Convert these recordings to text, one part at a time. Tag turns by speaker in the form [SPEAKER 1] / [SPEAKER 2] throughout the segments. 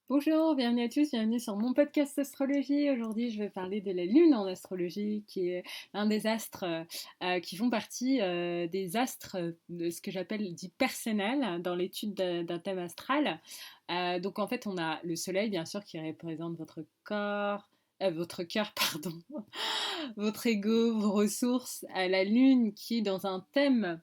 [SPEAKER 1] Bonjour, bienvenue à tous, bienvenue sur mon podcast astrologie. Aujourd'hui, je vais parler de la Lune en astrologie, qui est un des astres qui font partie des astres de ce que j'appelle dit personnel dans l'étude d'un thème astral. Donc en fait, on a le Soleil, bien sûr, qui représente votre corps. Votre cœur, pardon, votre ego, vos ressources, la lune qui est dans un thème,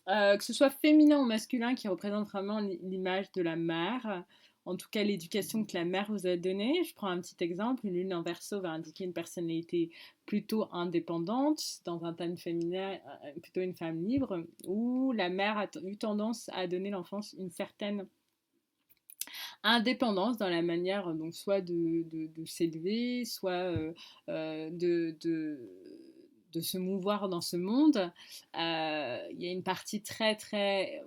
[SPEAKER 1] que ce soit féminin ou masculin, qui représente vraiment l'image de la mère, en tout cas l'éducation que la mère vous a donnée. Je prends un petit exemple, une lune en Verseau va indiquer une personnalité plutôt indépendante, dans un thème féminin, plutôt une femme libre, où la mère a eu tendance à donner l'enfance une certaine indépendance dans la manière donc soit de s'élever, soit de se mouvoir dans ce monde. Il y a une partie très très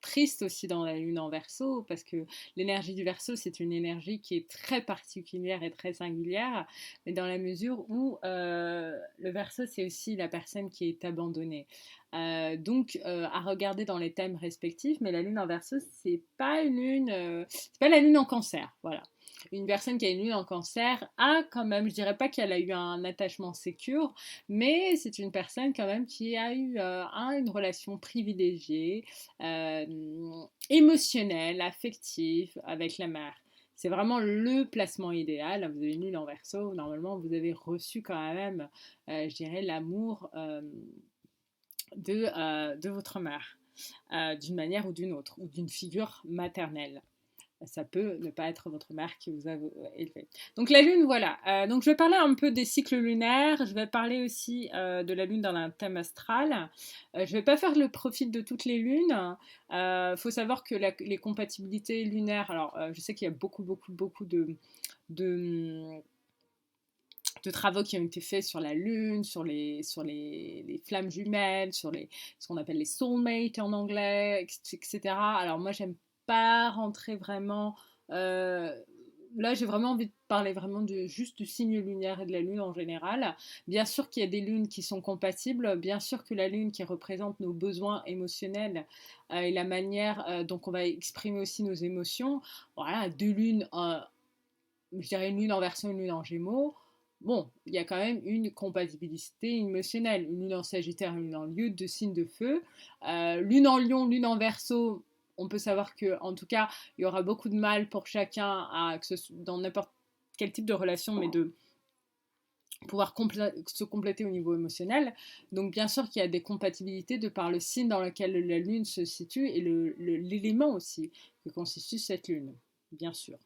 [SPEAKER 1] triste aussi dans la lune en Verseau, parce que l'énergie du Verseau, c'est une énergie qui est très particulière et très singulière, mais dans la mesure où le Verseau, c'est aussi la personne qui est abandonnée. Donc à regarder dans les thèmes respectifs, mais la lune en Verseau, c'est pas une lune, c'est pas la lune en Cancer, voilà. Une personne qui a une lune en Cancer a quand même, je dirais pas qu'elle a eu un attachement sécure, mais c'est une personne quand même qui a eu une relation privilégiée, émotionnelle, affective avec la mère. C'est vraiment le placement idéal. Vous avez une lune en Verseau, normalement vous avez reçu quand même, je dirais, l'amour de votre mère, d'une manière ou d'une autre, ou d'une figure maternelle. Ça peut ne pas être votre mère qui vous a élevé. Donc la lune, voilà. Donc je vais parler un peu des cycles lunaires. Je vais parler aussi de la lune dans un thème astral. Je ne vais pas faire le profil de toutes les lunes. Il faut savoir que les compatibilités lunaires. Alors je sais qu'il y a beaucoup de de travaux qui ont été faits sur la Lune, les flammes jumelles, ce qu'on appelle les soulmates en anglais, etc. Alors moi, j'aime pas rentrer vraiment... euh, Là, j'ai vraiment envie de parler vraiment juste du signe lunaire et de la Lune en général. Bien sûr qu'il y a des lunes qui sont compatibles, bien sûr que la Lune qui représente nos besoins émotionnels et la manière dont on va exprimer aussi nos émotions. Voilà, deux lunes, je dirais une lune en Verseau, une lune en Gémeaux. Bon, il y a quand même une compatibilité émotionnelle. Une lune en Sagittaire, une lune en Lion, deux signes de feu. Lune en Lion, lune en Verseau, on peut savoir que, en tout cas, il y aura beaucoup de mal pour chacun dans n'importe quel type de relation, mais de pouvoir se compléter au niveau émotionnel. Donc bien sûr qu'il y a des compatibilités de par le signe dans lequel la lune se situe et l'élément aussi que constitue cette lune, bien sûr.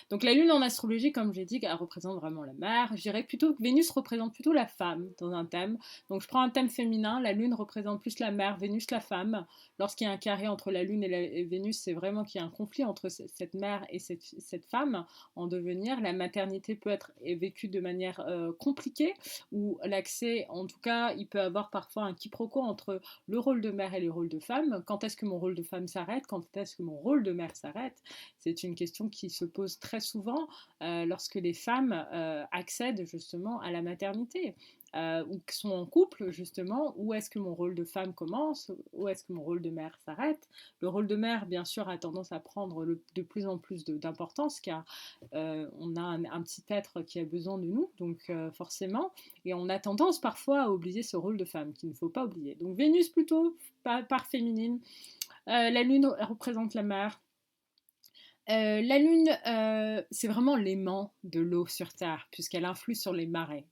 [SPEAKER 1] Donc la lune en astrologie, comme j'ai dit, elle représente vraiment la mère. Je dirais plutôt que Vénus représente plutôt la femme dans un thème. Donc je prends un thème féminin, la lune représente plus la mère, Vénus la femme. Lorsqu'il y a un carré entre la lune et Vénus, c'est vraiment qu'il y a un conflit entre cette mère et cette femme en devenir. La maternité peut être vécue de manière compliquée, ou l'accès, en tout cas, il peut avoir parfois un quiproquo entre le rôle de mère et le rôle de femme. Quand est-ce que mon rôle de femme s'arrête? Quand est-ce que mon rôle de mère s'arrête? C'est une question qui se pose très souvent lorsque les femmes accèdent justement à la maternité. Ou qui sont en couple justement, où est-ce que mon rôle de femme commence, où est-ce que mon rôle de mère s'arrête. Le rôle de mère, bien sûr, a tendance à prendre de plus en plus d'importance, car on a un petit être qui a besoin de nous, donc forcément, et on a tendance parfois à oublier ce rôle de femme, qu'il ne faut pas oublier. Donc Vénus plutôt par féminine, la lune représente la mère. La Lune, c'est vraiment l'aimant de l'eau sur Terre, puisqu'elle influe sur les marées.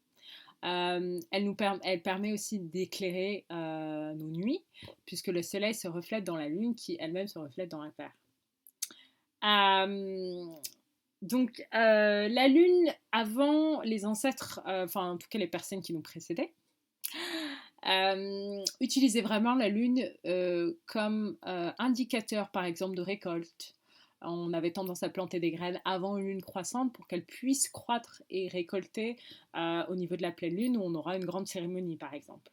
[SPEAKER 1] Elle permet aussi d'éclairer nos nuits, puisque le Soleil se reflète dans la Lune, qui elle-même se reflète dans la Terre. Euh, donc, la Lune, avant les ancêtres, enfin en tout cas les personnes qui nous précédaient, utilisaient vraiment la Lune comme indicateur, par exemple, de récolte. On avait tendance à planter des graines avant une lune croissante pour qu'elles puissent croître et récolter au niveau de la pleine lune où on aura une grande cérémonie, par exemple.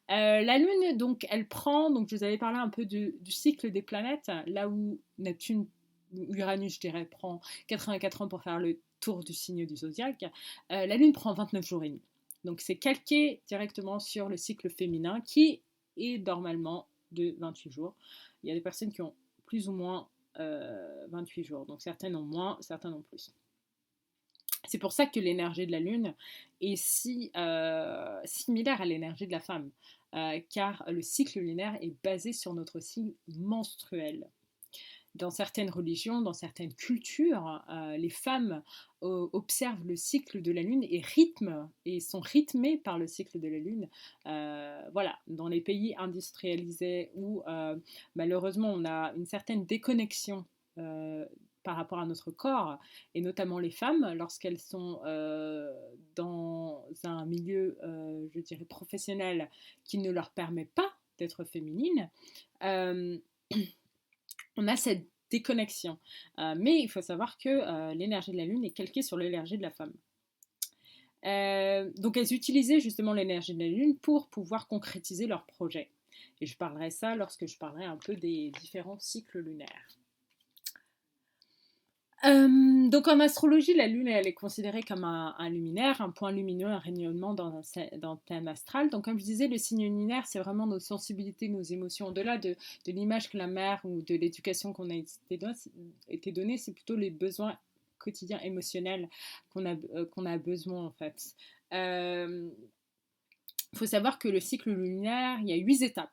[SPEAKER 1] La lune, donc, elle prend, donc je vous avais parlé un peu du cycle des planètes, là où Neptune, Uranus, je dirais, prend 84 ans pour faire le tour du signe du zodiaque. La lune prend 29 jours et demi. Donc c'est calqué directement sur le cycle féminin qui est normalement de 28 jours. Il y a des personnes qui ont plus ou moins 28 jours. Donc certaines ont moins, certaines ont plus. C'est pour ça que l'énergie de la Lune est si similaire à l'énergie de la femme, car le cycle lunaire est basé sur notre cycle menstruel. Dans certaines religions, dans certaines cultures, les femmes observent le cycle de la Lune et sont rythmées par le cycle de la Lune. Voilà, dans les pays industrialisés où malheureusement on a une certaine déconnexion par rapport à notre corps, et notamment les femmes, lorsqu'elles sont dans un milieu, je dirais, professionnel qui ne leur permet pas d'être féminines, on a cette déconnexion. Mais il faut savoir que l'énergie de la Lune est calquée sur l'énergie de la femme. Donc elles utilisaient justement l'énergie de la Lune pour pouvoir concrétiser leurs projets. Et je parlerai ça lorsque je parlerai un peu des différents cycles lunaires. Donc en astrologie, la Lune elle est considérée comme un luminaire, un point lumineux, un rayonnement dans un thème astral. Donc comme je disais, le signe lunaire, c'est vraiment nos sensibilités, nos émotions. Au-delà de l'image que la mère ou de l'éducation qu'on a été donnée, c'est plutôt les besoins quotidiens émotionnels qu'on a besoin en fait. Il faut savoir que le cycle lunaire, il y a 8 étapes.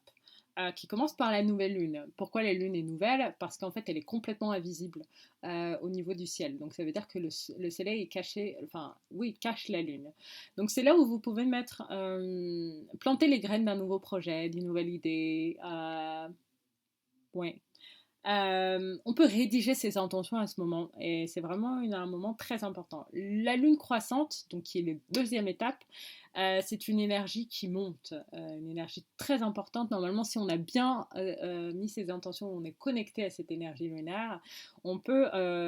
[SPEAKER 1] Qui commence par la nouvelle lune. Pourquoi la lune est nouvelle? Parce qu'en fait, elle est complètement invisible au niveau du ciel. Donc, ça veut dire que le soleil est caché, enfin, oui, cache la lune. Donc, c'est là où vous pouvez planter les graines d'un nouveau projet, d'une nouvelle idée. Ouais. On peut rédiger ses intentions à ce moment et c'est vraiment un moment très important. La lune croissante, donc qui est la deuxième étape, c'est une énergie qui monte, une énergie très importante. Normalement, si on a bien mis ses intentions, on est connecté à cette énergie lunaire, on peut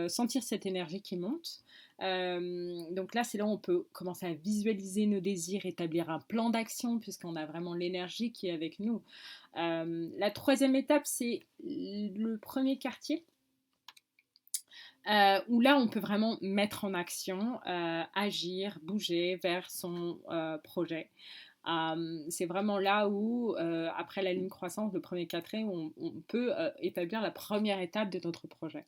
[SPEAKER 1] sentir cette énergie qui monte. Donc là, c'est là où on peut commencer à visualiser nos désirs, établir un plan d'action, puisqu'on a vraiment l'énergie qui est avec nous. La troisième étape, c'est le premier quartier. Où là, on peut vraiment mettre en action, agir, bouger vers son projet. C'est vraiment là où, après la lune croissante, le premier quatrième, on peut établir la première étape de notre projet.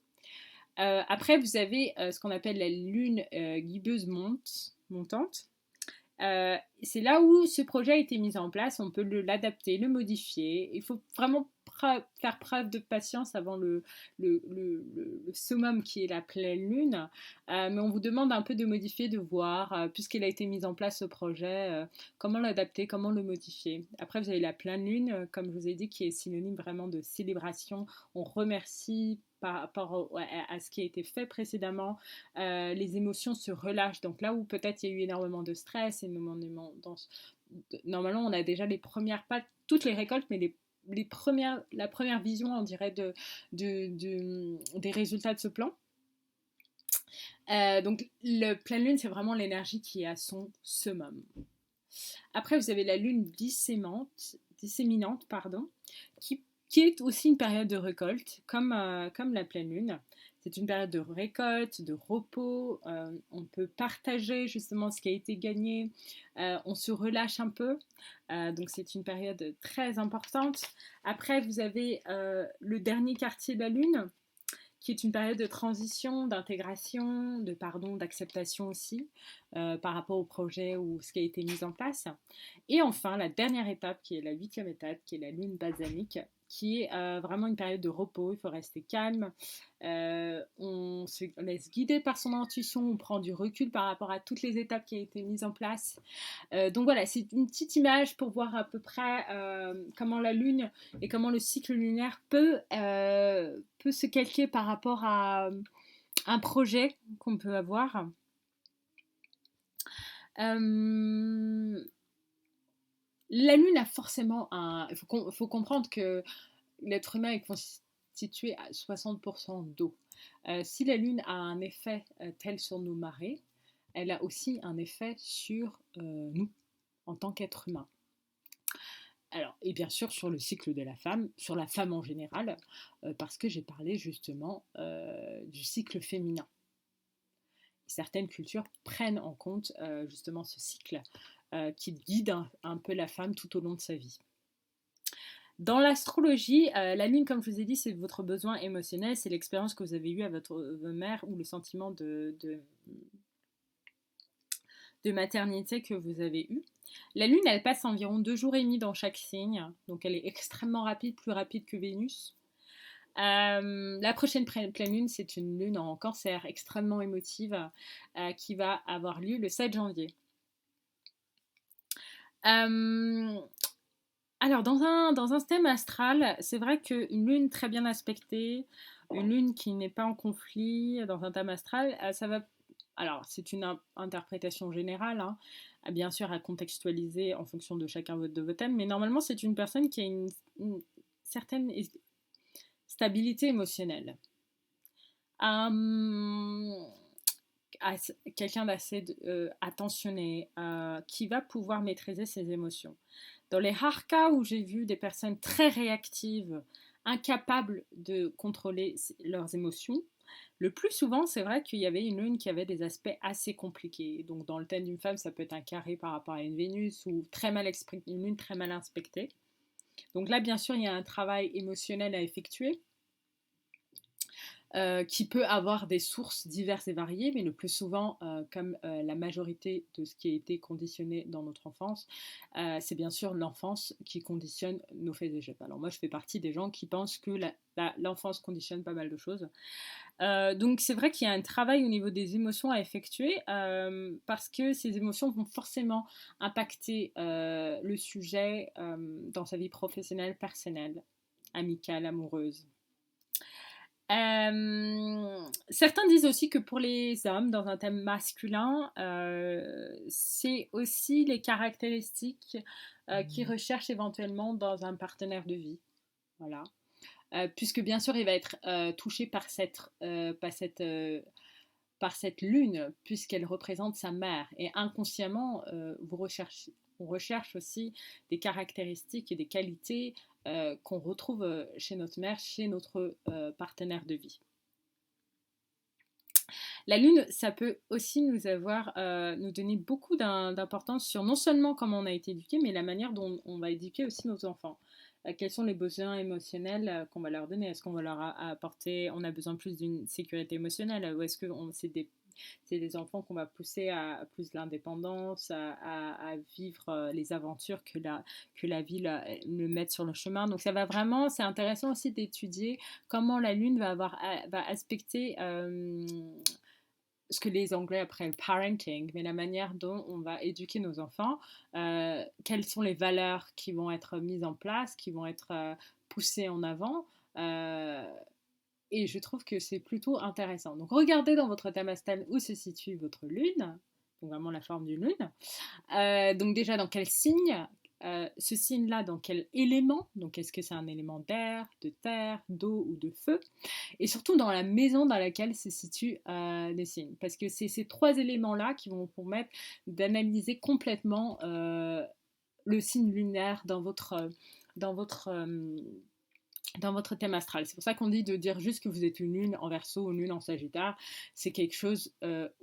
[SPEAKER 1] Après, vous avez ce qu'on appelle la lune guibeuse montante. C'est là où ce projet a été mis en place, on peut l'adapter, le modifier. Il faut vraiment faire preuve de patience avant le summum qui est la pleine lune. Mais on vous demande un peu de modifier, de voir, puisqu'il a été mis en place ce projet, comment l'adapter, comment le modifier. Après, vous avez la pleine lune, comme je vous ai dit, qui est synonyme vraiment de célébration. On remercie par rapport à ce qui a été fait précédemment, les émotions se relâchent. Donc là où peut-être il y a eu énormément de stress, normalement on a déjà les premières, pas toutes les récoltes, mais la première vision, on dirait, des résultats de ce plan. Donc le pleine lune, c'est vraiment l'énergie qui est à son summum. Après, vous avez la lune disséminante, qui est aussi une période de récolte, comme la pleine lune. C'est une période de récolte, de repos. On peut partager justement ce qui a été gagné. On se relâche un peu. Donc c'est une période très importante. Après, vous avez le dernier quartier de la lune, qui est une période de transition, d'intégration, d'acceptation aussi, par rapport au projet ou ce qui a été mis en place. Et enfin, la dernière étape, qui est la 8e étape, qui est la lune balsamique, qui est vraiment une période de repos. Il faut rester calme, on se laisse guider par son intuition, on prend du recul par rapport à toutes les étapes qui ont été mises en place. Donc voilà, c'est une petite image pour voir à peu près comment la lune et comment le cycle lunaire peut se calquer par rapport à un projet qu'on peut avoir. La lune a forcément il faut comprendre que l'être humain est constitué à 60% d'eau. Si la lune a un effet tel sur nos marées, elle a aussi un effet sur nous, en tant qu'être humain. Alors, et bien sûr sur le cycle de la femme, sur la femme en général, parce que j'ai parlé justement du cycle féminin. Certaines cultures prennent en compte justement ce cycle qui guide un peu la femme tout au long de sa vie. Dans l'astrologie, la lune, comme je vous ai dit, c'est votre besoin émotionnel, c'est l'expérience que vous avez eue à votre mère ou le sentiment de maternité que vous avez eu. La lune, elle passe environ 2 jours et demi dans chaque signe, donc elle est extrêmement rapide, plus rapide que Vénus. La prochaine pleine lune, c'est une lune en cancer extrêmement émotive qui va avoir lieu le 7 janvier. Alors, dans un thème astral, c'est vrai qu'une lune très bien aspectée, une lune qui n'est pas en conflit dans un thème astral, ça va. Alors, c'est une interprétation générale, hein, bien sûr à contextualiser en fonction de chacun de vos thèmes, mais normalement, c'est une personne qui a une certaine stabilité émotionnelle. Quelqu'un d'assez attentionné, qui va pouvoir maîtriser ses émotions. Dans les rares cas où j'ai vu des personnes très réactives, incapables de contrôler leurs émotions, le plus souvent, c'est vrai qu'il y avait une lune qui avait des aspects assez compliqués. Donc, dans le thème d'une femme, ça peut être un carré par rapport à une Vénus ou une lune très mal inspectée. Donc là, bien sûr, il y a un travail émotionnel à effectuer. Qui peut avoir des sources diverses et variées, mais le plus souvent, comme la majorité de ce qui a été conditionné dans notre enfance, c'est bien sûr l'enfance qui conditionne nos faits et gestes. Alors moi, je fais partie des gens qui pensent que l'enfance conditionne pas mal de choses. Donc c'est vrai qu'il y a un travail au niveau des émotions à effectuer, parce que ces émotions vont forcément impacter le sujet dans sa vie professionnelle, personnelle, amicale, amoureuse. Certains disent aussi que pour les hommes, dans un thème masculin, c'est aussi les caractéristiques qu'ils recherchent éventuellement dans un partenaire de vie. Voilà. Puisque bien sûr, il va être touché par cette lune, puisqu'elle représente sa mère. Et inconsciemment, on recherche aussi des caractéristiques et des qualités qu'on retrouve chez notre mère, chez notre partenaire de vie. La lune, ça peut aussi nous donner beaucoup d'importance sur non seulement comment on a été éduqué, mais la manière dont on va éduquer aussi nos enfants. Quels sont les besoins émotionnels qu'on va leur donner? Est-ce qu'on va leur apporter, on a besoin plus d'une sécurité émotionnelle, ou est-ce que c'est des enfants qu'on va pousser à plus de l'indépendance, à vivre les aventures que la vie le met sur le chemin. Donc ça va vraiment, c'est intéressant aussi d'étudier comment la lune va aspecter ce que les Anglais appellent parenting, mais la manière dont on va éduquer nos enfants, quelles sont les valeurs qui vont être mises en place, qui vont être poussées en avant. Et je trouve que c'est plutôt intéressant. Donc regardez dans votre thème astral où se situe votre lune, donc vraiment la forme d'une lune. Donc déjà dans quel signe, ce signe-là dans quel élément, donc est-ce que c'est un élément d'air, de terre, d'eau ou de feu, et surtout dans la maison dans laquelle se situent les signes. Parce que c'est ces trois éléments-là qui vont vous permettre d'analyser complètement le signe lunaire dans votre thème astral. C'est pour ça qu'on dit de dire juste que vous êtes une lune en Verseau ou une lune en Sagittaire. C'est quelque chose,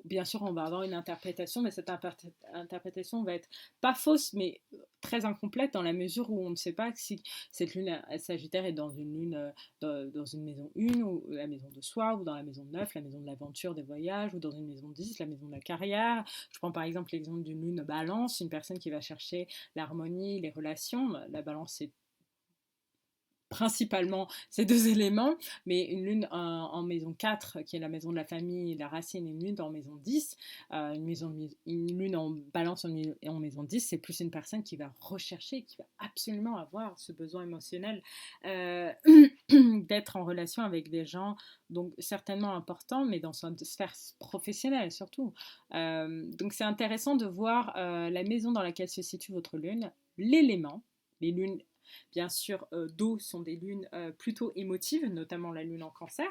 [SPEAKER 1] bien sûr, on va avoir une interprétation, mais cette interprétation va être pas fausse, mais très incomplète dans la mesure où on ne sait pas si cette lune Sagittaire est dans une lune, dans une maison 1, ou la maison de soi, ou dans la maison 9, la maison de l'aventure, des voyages, ou dans une maison 10, la maison de la carrière. Je prends par exemple l'exemple d'une lune Balance, une personne qui va chercher l'harmonie, les relations. La Balance, c'est principalement ces deux éléments, mais une lune en maison 4, qui est la maison de la famille, la racine, et une lune en maison 10, une lune en balance en maison 10, c'est plus une personne qui va rechercher, qui va absolument avoir ce besoin émotionnel d'être en relation avec des gens, donc certainement importants, mais dans sa sphère professionnelle surtout. Donc c'est intéressant de voir la maison dans laquelle se situe votre lune, l'élément, les lunes bien sûr, d'eau sont des lunes plutôt émotives, notamment la lune en Cancer.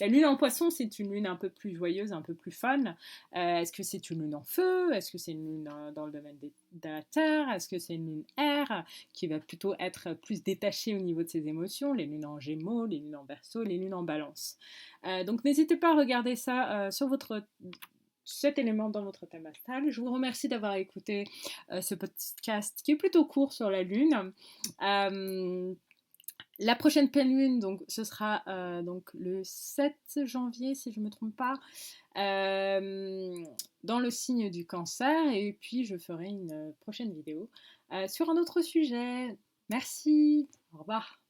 [SPEAKER 1] La lune en Poisson, c'est une lune un peu plus joyeuse, un peu plus fun. Est-ce que c'est une lune en feu? Est-ce que c'est une lune dans le domaine de la terre? Est-ce que c'est une lune air qui va plutôt être plus détachée au niveau de ses émotions? Les lunes en Gémeaux, les lunes en Verseau, les lunes en Balance. Donc n'hésitez pas à regarder ça sur cet élément dans votre thème astral. Je vous remercie d'avoir écouté ce podcast qui est plutôt court sur la Lune. La prochaine pleine lune, donc, ce sera donc le 7 janvier, si je ne me trompe pas, dans le signe du cancer. Et puis, je ferai une prochaine vidéo sur un autre sujet. Merci, au revoir.